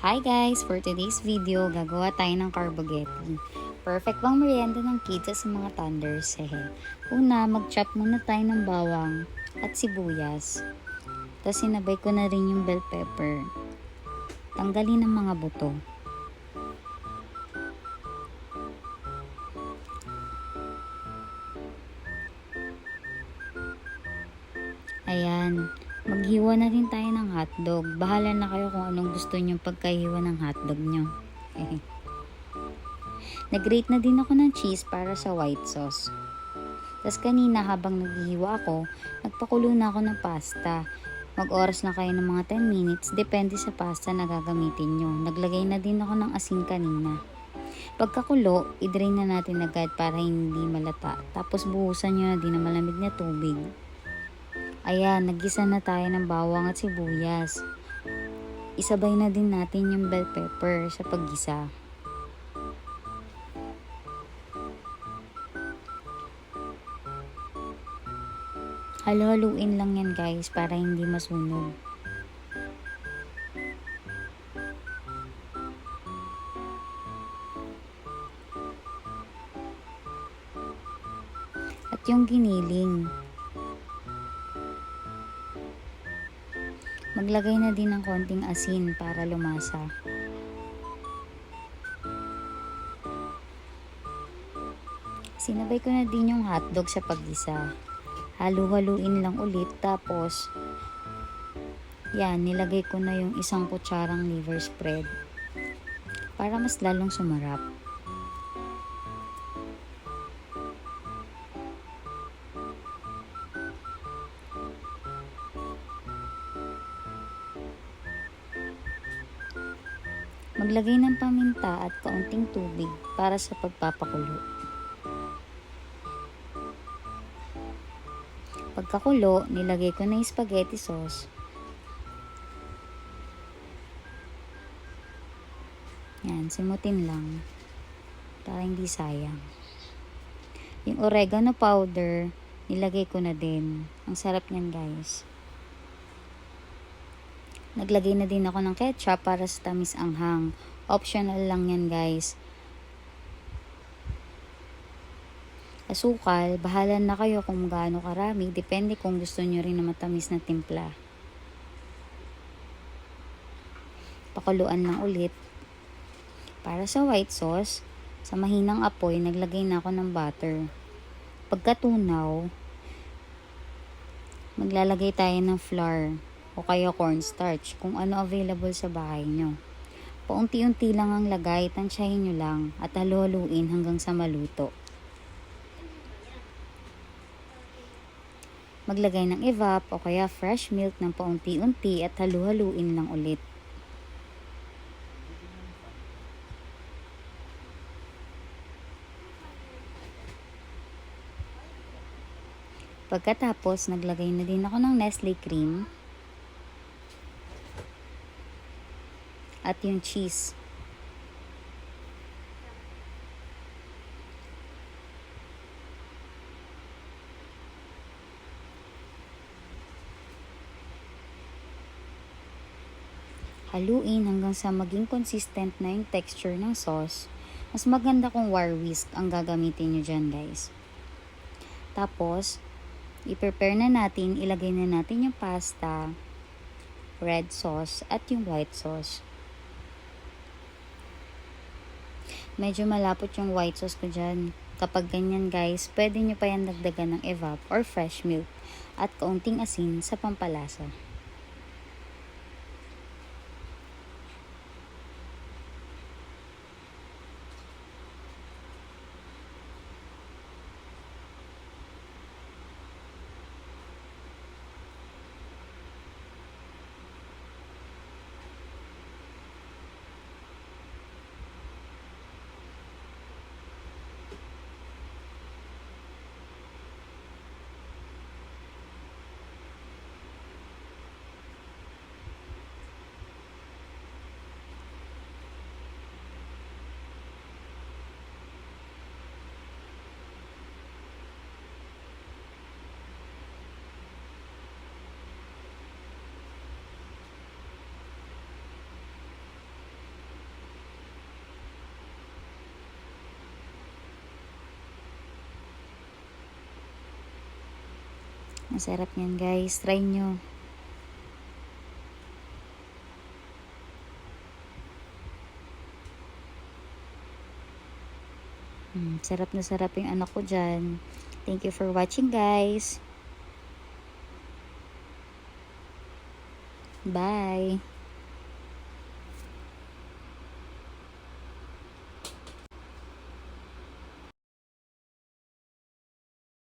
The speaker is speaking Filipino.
Hi guys! For today's video, gagawa tayo ng carbogetti. Perfect bang merienda ng kids sa mga thunders? Una, mag-chop muna tayo ng bawang at sibuyas. Tapos sinabay ko na rin yung bell pepper. Tanggalin ang mga buto. Ayan. Maghiwa na rin tayo ng hotdog. Bahala na kayo kung anong gusto nyo pagkahiwa ng hotdog nyo. Nag-grate na din ako ng cheese para sa white sauce. Tapos kanina habang naghihiwa ako, nagpakulo na ako ng pasta. Mag-oras na kayo ng mga 10 minutes, depende sa pasta na gagamitin nyo. Naglagay na din ako ng asin kanina. Pagkakulo, i-drain na natin agad para hindi malata. Tapos buhusan nyo na din ng malamig na tubig. Ayan, naggisa na tayo ng bawang at sibuyas. Isabay na din natin yung bell pepper sa paggisa. Halo-haluin lang yan guys para hindi masunog. At yung giniling. Maglagay na din ng konting asin para lumasa. Sinabay ko na din yung hotdog sa paggisa. Halu-haluin lang ulit tapos yan, nilagay ko na yung isang kutsarang liver spread para mas lalong sumarap. Maglagay ng paminta at kaunting tubig para sa pagpapakulo. Pagkakulo, nilagay ko na yung spaghetti sauce. Yan, simutin lang para hindi sayang. Yung oregano powder, nilagay ko na din. Ang sarap niyan guys. Naglagay na din ako ng ketchup para sa tamis anghang. Optional lang yan guys. Asukal, bahala na kayo kung gaano karami. Depende kung gusto nyo rin na matamis na timpla. Pakuluan lang ulit. Para sa white sauce, sa mahinang apoy, naglagay na ako ng butter. Pagkatunaw, maglalagay tayo ng flour o kaya cornstarch kung ano available sa bahay nyo. Paunti-unti lang ang lagay, tansyahin nyo lang at halu-haluin hanggang sa maluto. Maglagay ng evap o kaya fresh milk ng paunti-unti at halu-haluin lang ulit. Pagkatapos, naglagay na din ako ng Nestle cream at yung cheese. Haluin hanggang sa maging consistent na yung texture ng sauce. Mas maganda kung wire whisk ang gagamitin nyo dyan guys. Tapos, i-prepare na natin, ilagay na natin yung pasta, red sauce at yung white sauce. Medyo malapot yung white sauce ko dyan. Kapag ganyan guys, pwede nyo pa yan dagdagan ng evap or fresh milk at kaunting asin sa pampalasa. Masarap yan guys. Try nyo. Sarap na sarap yung anak ko dyan. Thank you for watching guys. Bye.